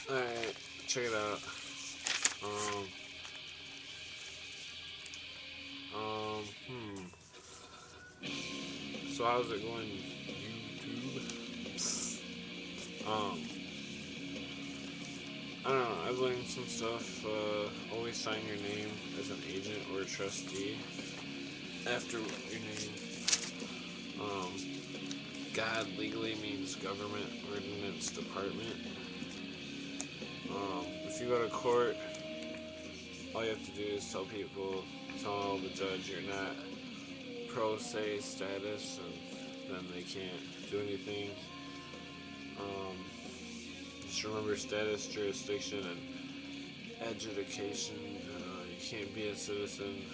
Alright, check it out. Um, um, hmm. So how's it going, YouTube? I don't know. I've learned some stuff. Always sign your name as an agent or a trustee after your name. Um, God legally means government ordinance department. If you go to court, all you have to do is tell the judge you're not pro se status, and then they can't do anything. Um, just remember status, jurisdiction, and adjudication. You can't be a citizen.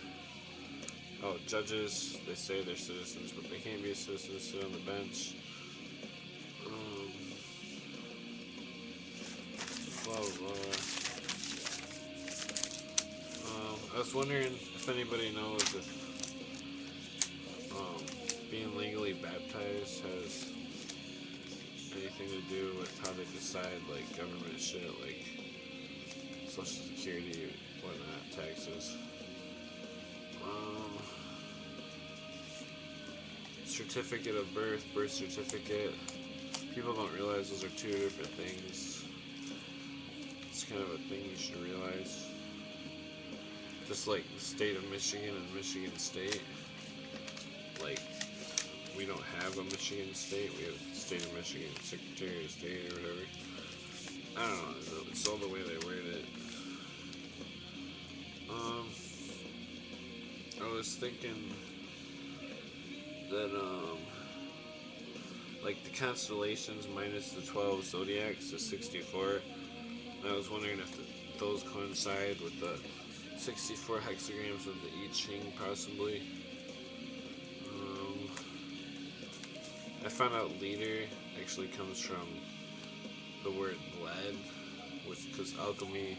Oh, judges, they say they're citizens, but they can't be a citizen to sit on the bench. Um, blah, blah, blah. I was wondering if anybody knows if being legally baptized has anything to do with how they decide, like, government shit, like Social Security, whatnot, taxes. Um, Certificate of birth, birth certificate. People don't realize those are two different things. It's kind of a thing you should realize. Just like the state of Michigan and Michigan State. Like, we don't have a Michigan State. We have the state of Michigan, Secretary of State or whatever. I don't know. It's all the way they word it. I was thinking that like the constellations minus the 12 zodiacs is 64. And I was wondering if those coincide with the 64 hexagrams of the I Ching, possibly. I found out leader actually comes from the word lead, which, because alchemy,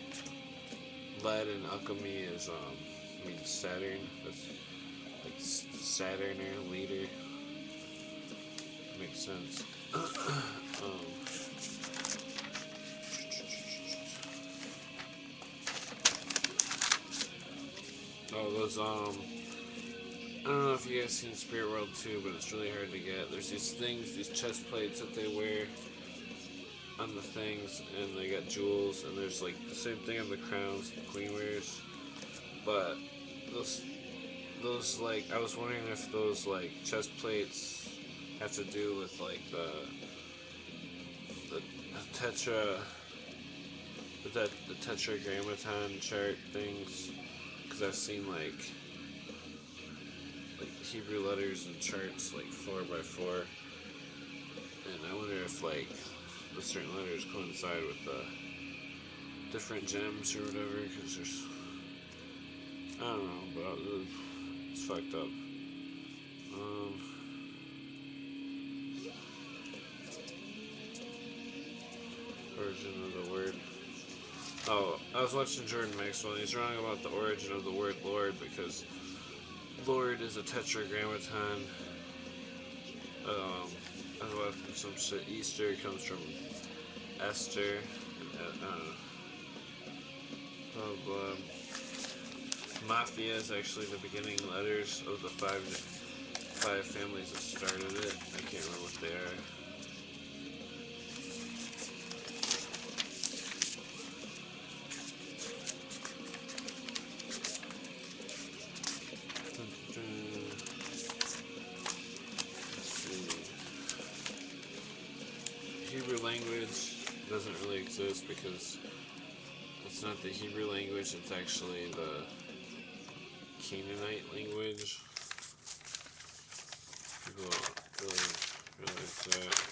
lead and alchemy is means Saturn. That's like Saturn or leader. Makes sense. Oh, those I don't know if you guys seen Spirit World 2, but it's really hard to get. There's these things, these chest plates that they wear on the things, and they got jewels, and there's like the same thing on the crowns the queen wears. But those like, I was wondering if those like chest plates have to do with like the tetra the tetragrammaton chart things, because I've seen like Hebrew letters and charts like 4x4, and I wonder if like the certain letters coincide with the different gems or whatever, because there's, I don't know, but it's fucked up. Origin of the word. Oh, I was watching Jordan Maxwell, and he's wrong about the origin of the word Lord, because Lord is a tetragrammaton. I was watching some shit. Easter comes from Esther. And, blah, blah. Mafia is actually the beginning letters of the five families that started it. I can't remember what they are. Hebrew language doesn't really exist because it's not the Hebrew language, it's actually the Canaanite language. People don't really realize that.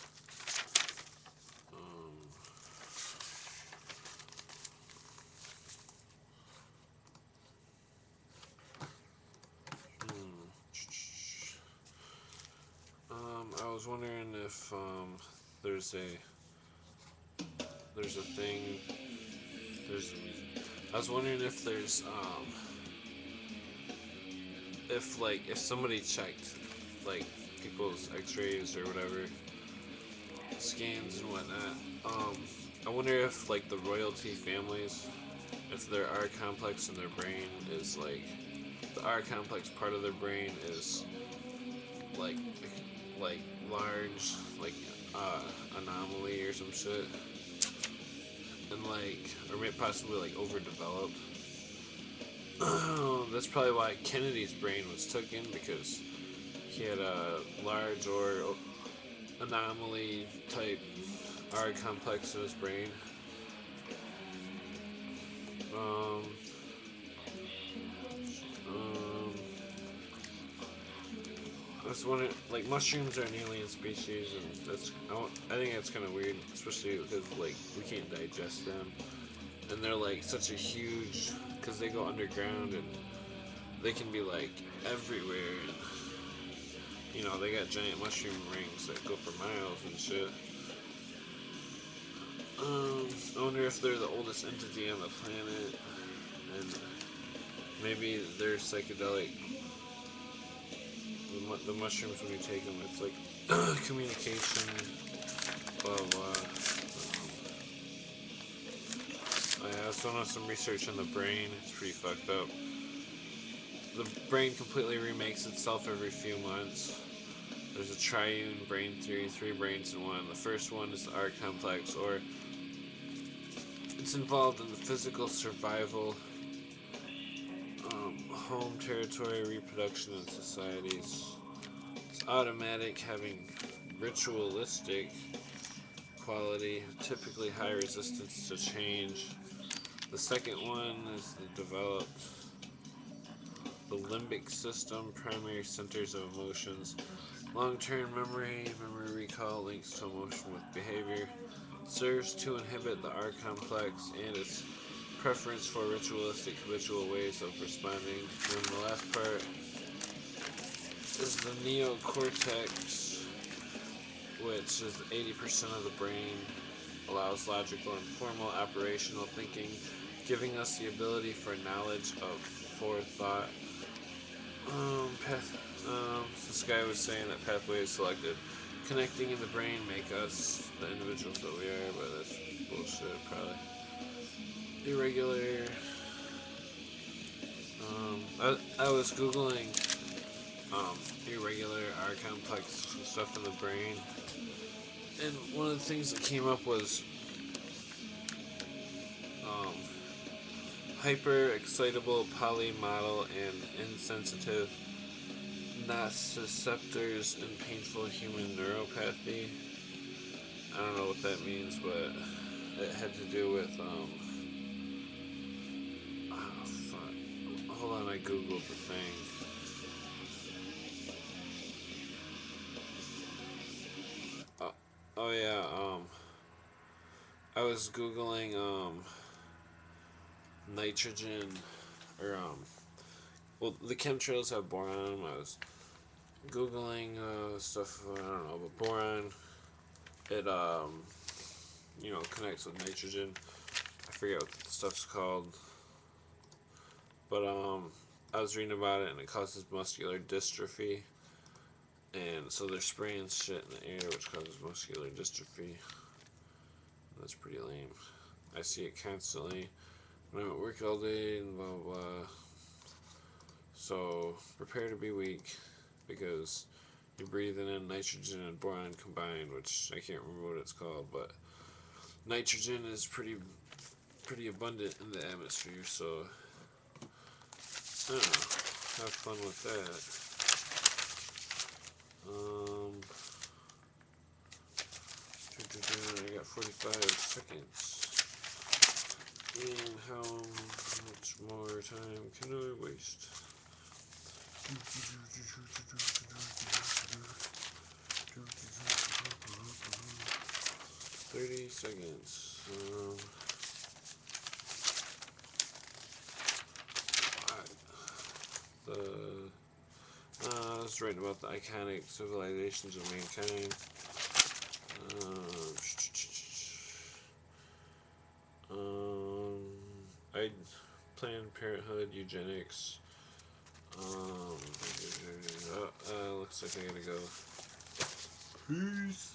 I was wondering if there's a thing. I was wondering if there's if somebody checked like people's X-rays or whatever, scans and whatnot, I wonder if like the royalty families, if their R complex in their brain is like the R complex part of their brain is like like large like anomaly or some shit, and like or maybe possibly like overdeveloped. That's probably why Kennedy's brain was taken, because he had a large or anomaly type R complex in his brain. Um, um, I was wondering, like mushrooms are an alien species, and I think that's kind of weird, especially because like we can't digest them, and they're like such a huge, because they go underground and they can be like everywhere, and they got giant mushroom rings that go for miles and shit. I wonder if they're the oldest entity on the planet, and maybe they're psychedelic. The mushrooms, when you take them, it's like communication, blah blah. I also know some research on the brain. It's pretty fucked up. The brain completely remakes itself every few months. There's a triune brain theory, three brains in one. The first one is the R complex, or it's involved in the physical survival, home territory, reproduction, and societies. It's automatic, having ritualistic quality, typically high resistance to change. The second one is the developed the limbic system, primary centers of emotions, long-term memory, memory recall links to emotion with behavior, serves to inhibit the R complex and its preference for ritualistic habitual ways of responding. And the last part is the neocortex, which is 80% of the brain, allows logical and formal operational thinking, giving us the ability for knowledge of forethought. This guy was saying that pathways selected connecting in the brain make us the individuals that we are, but that's bullshit, probably. Irregular. I was googling irregular R complex stuff in the brain, and one of the things that came up was um, hyper excitable polymodal and insensitive nociceptors in painful human neuropathy. I don't know what that means, but it had to do with oh fuck. Hold on, I googled the thing. Oh yeah, I was googling nitrogen, or well, the chemtrails have boron in them. I was googling stuff, I don't know, but boron, it connects with nitrogen. I forget what the stuff's called, but I was reading about it, and it causes muscular dystrophy, and so they're spraying shit in the air which causes muscular dystrophy. That's pretty lame. I see it constantly when I'm at work all day and blah blah blah. So prepare to be weak, because you're breathing in nitrogen and boron combined, which I can't remember what it's called, but nitrogen is pretty abundant in the atmosphere, so I don't know. Have fun with that. I got 45 seconds. And how much more time can I waste? 30 seconds. I was writing about the iconic civilizations of mankind. I Planned Parenthood, eugenics. Looks like I gotta go. Peace.